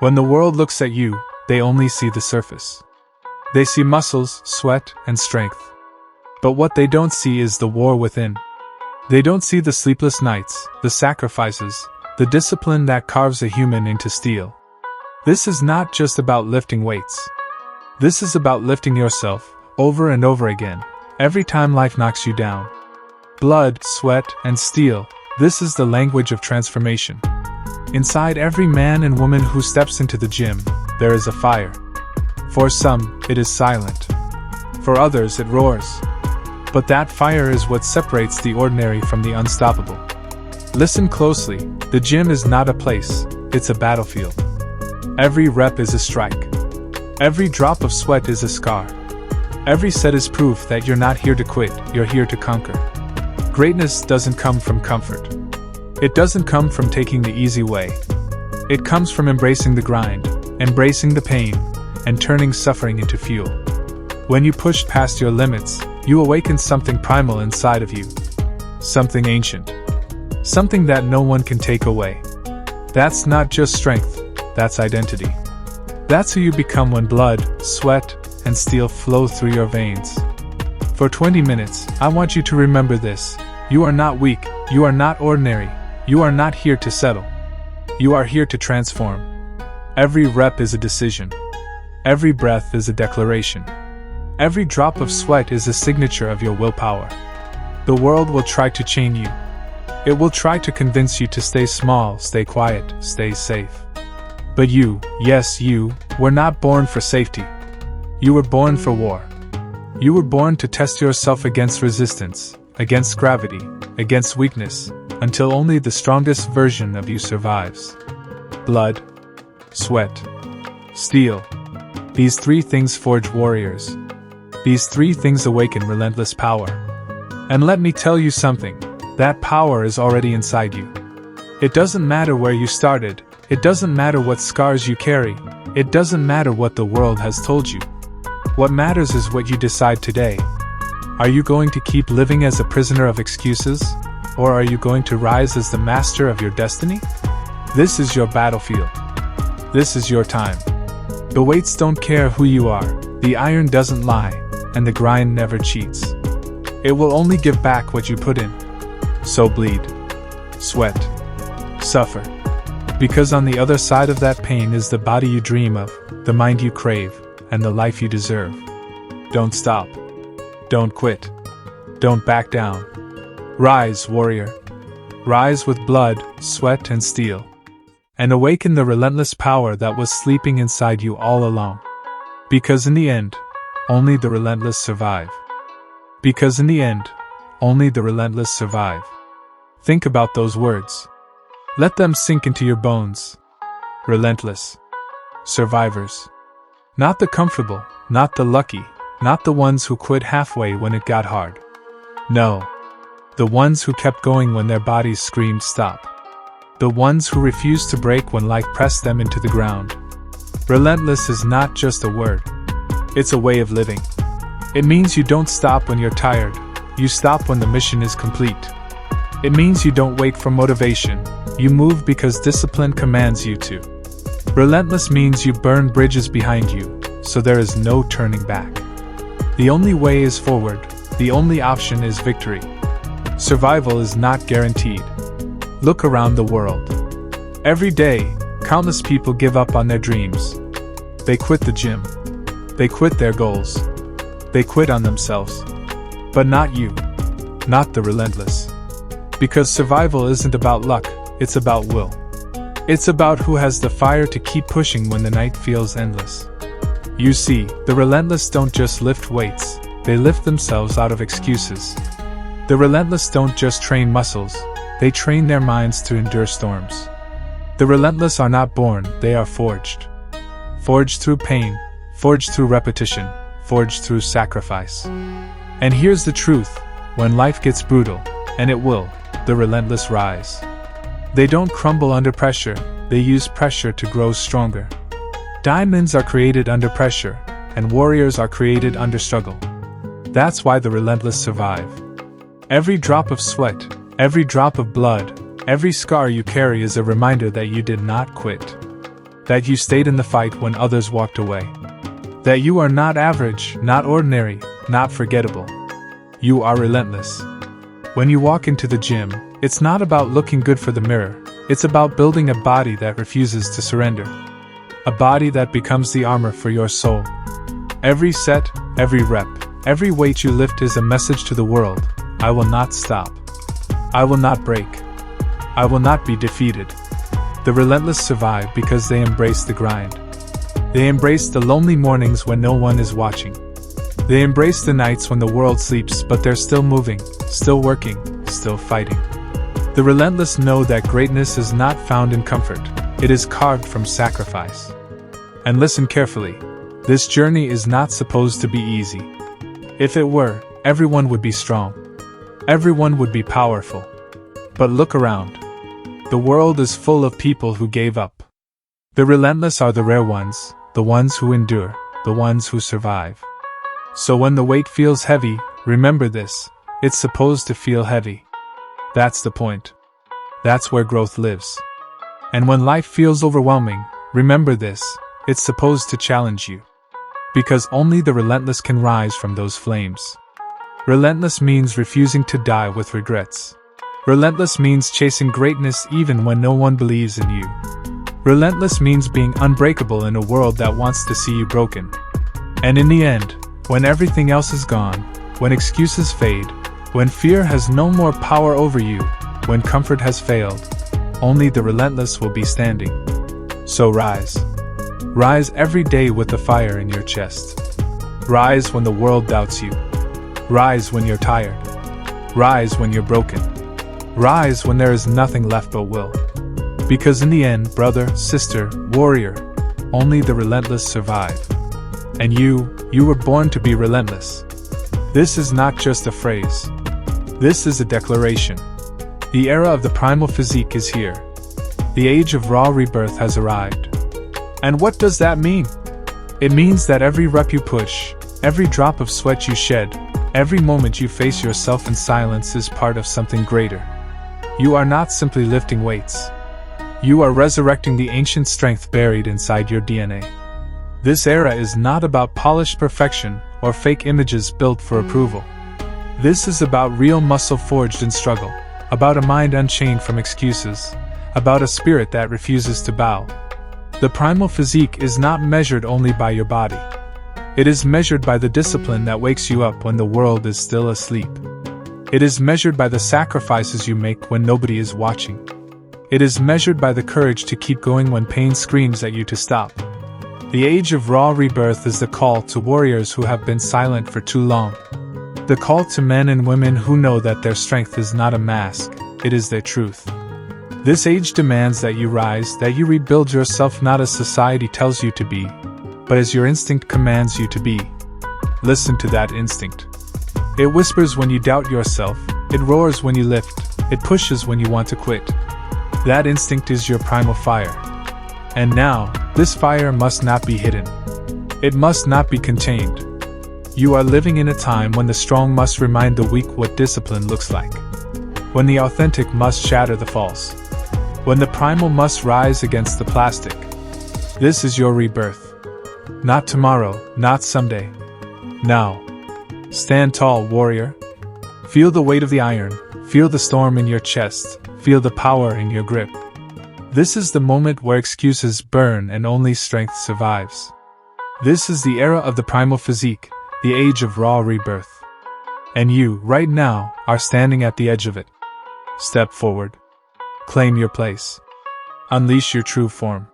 When the world looks at you, they only see the surface. They see muscles, sweat, and strength. But what they don't see is the war within. They don't see the sleepless nights, the sacrifices, the discipline that carves a human into steel. This is not just about lifting weights. This is about lifting yourself, over and over again, every time life knocks you down. Blood, sweat, and steel, this is the language of transformation. Inside every man and woman who steps into the gym, there is a fire. For some, it is silent. For others, it roars. But that fire is what separates the ordinary from the unstoppable. Listen closely, the gym is not a place, it's a battlefield. Every rep is a strike. Every drop of sweat is a scar. Every set is proof that you're not here to quit, you're here to conquer. Greatness doesn't come from comfort. It doesn't come from taking the easy way. It comes from embracing the grind, embracing the pain, and turning suffering into fuel. When you push past your limits, you awaken something primal inside of you. Something ancient. Something that no one can take away. That's not just strength, that's identity. That's who you become when blood, sweat, and steel flow through your veins. For 20 minutes, I want you to remember this. You are not weak, you are not ordinary, you are not here to settle. You are here to transform. Every rep is a decision. Every breath is a declaration. Every drop of sweat is a signature of your willpower. The world will try to chain you. It will try to convince you to stay small, stay quiet, stay safe. But you, yes you, were not born for safety. You were born for war. You were born to test yourself against resistance, against gravity, against weakness, until only the strongest version of you survives. Blood, sweat, steel. These three things forge warriors. These three things awaken relentless power. And let me tell you something, that power is already inside you. It doesn't matter where you started, it doesn't matter what scars you carry, it doesn't matter what the world has told you. What matters is what you decide today. Are you going to keep living as a prisoner of excuses? Or are you going to rise as the master of your destiny? This is your battlefield. This is your time. The weights don't care who you are, the iron doesn't lie, and the grind never cheats. It will only give back what you put in. So bleed. Sweat. Suffer. Because on the other side of that pain is the body you dream of, the mind you crave, and the life you deserve. Don't stop. Don't quit. Don't back down. Rise, warrior. Rise with blood, sweat, and steel. And awaken the relentless power that was sleeping inside you all along. Because in the end, only the relentless survive. Because in the end, only the relentless survive. Think about those words. Let them sink into your bones. Relentless. Survivors. Not the comfortable, not the lucky, not the ones who quit halfway when it got hard. No. The ones who kept going when their bodies screamed stop. The ones who refused to break when life pressed them into the ground. Relentless is not just a word. It's a way of living. It means you don't stop when you're tired. You stop when the mission is complete. It means you don't wait for motivation. You move because discipline commands you to. Relentless means you burn bridges behind you, so there is no turning back. The only way is forward. The only option is victory. Survival is not guaranteed. Look around the world. Every day, countless people give up on their dreams. They quit the gym. They quit their goals. They quit on themselves. But not you. Not the relentless. Because survival isn't about luck, it's about will. It's about who has the fire to keep pushing when the night feels endless. You see, the relentless don't just lift weights, they lift themselves out of excuses. The relentless don't just train muscles, they train their minds to endure storms. The relentless are not born, they are forged. Forged through pain, forged through repetition, forged through sacrifice. And here's the truth, when life gets brutal, and it will, the relentless rise. They don't crumble under pressure, they use pressure to grow stronger. Diamonds are created under pressure, and warriors are created under struggle. That's why the relentless survive. Every drop of sweat, every drop of blood, every scar you carry is a reminder that you did not quit. that you stayed in the fight when others walked away. That you are not average, not ordinary, not forgettable. You are relentless. When you walk into the gym, it's not about looking good for the mirror, it's about building a body that refuses to surrender. A body that becomes the armor for your soul. Every set, every rep, every weight you lift is a message to the world. I will not stop. I will not break. I will not be defeated. The relentless survive because they embrace the grind. They embrace the lonely mornings when no one is watching. They embrace the nights when the world sleeps but they're still moving, still working, still fighting. The relentless know that greatness is not found in comfort, it is carved from sacrifice. And listen carefully, this journey is not supposed to be easy. If it were, everyone would be strong. Everyone would be powerful. But look around. The world is full of people who gave up. The relentless are the rare ones, the ones who endure, the ones who survive. So when the weight feels heavy, remember this, it's supposed to feel heavy. That's the point. That's where growth lives. And when life feels overwhelming, remember this, it's supposed to challenge you. Because only the relentless can rise from those flames. Relentless means refusing to die with regrets. Relentless means chasing greatness even when no one believes in you. Relentless means being unbreakable in a world that wants to see you broken. And in the end, when everything else is gone, when excuses fade, when fear has no more power over you, when comfort has failed, only the relentless will be standing. So rise. Rise every day with the fire in your chest. Rise when the world doubts you. Rise when you're tired. Rise when you're broken. Rise when there is nothing left but will. Because in the end, brother, sister, warrior, only the relentless survive. And you were born to be relentless. This is not just a phrase. This is a declaration. The era of the primal physique is here. The age of raw rebirth has arrived. And what does that mean? It means that every rep you push, every drop of sweat you shed, every moment you face yourself in silence is part of something greater. You are not simply lifting weights. You are resurrecting the ancient strength buried inside your DNA. This era is not about polished perfection or fake images built for approval. This is about real muscle forged in struggle, about a mind unchained from excuses, about a spirit that refuses to bow. The primal physique is not measured only by your body. It is measured by the discipline that wakes you up when the world is still asleep. It is measured by the sacrifices you make when nobody is watching. It is measured by the courage to keep going when pain screams at you to stop. The age of raw rebirth is the call to warriors who have been silent for too long. The call to men and women who know that their strength is not a mask, it is their truth. This age demands that you rise, that you rebuild yourself not as society tells you to be, but as your instinct commands you to be. Listen to that instinct. It whispers when you doubt yourself, it roars when you lift, it pushes when you want to quit. That instinct is your primal fire. And now, this fire must not be hidden. It must not be contained. You are living in a time when the strong must remind the weak what discipline looks like. When the authentic must shatter the false. When the primal must rise against the plastic. This is your rebirth. Not tomorrow, not someday. Now. Stand tall, warrior. Feel the weight of the iron, feel the storm in your chest, feel the power in your grip. This is the moment where excuses burn and only strength survives. This is the era of the primal physique, the age of raw rebirth. And you, right now, are standing at the edge of it. Step forward. Claim your place. Unleash your true form.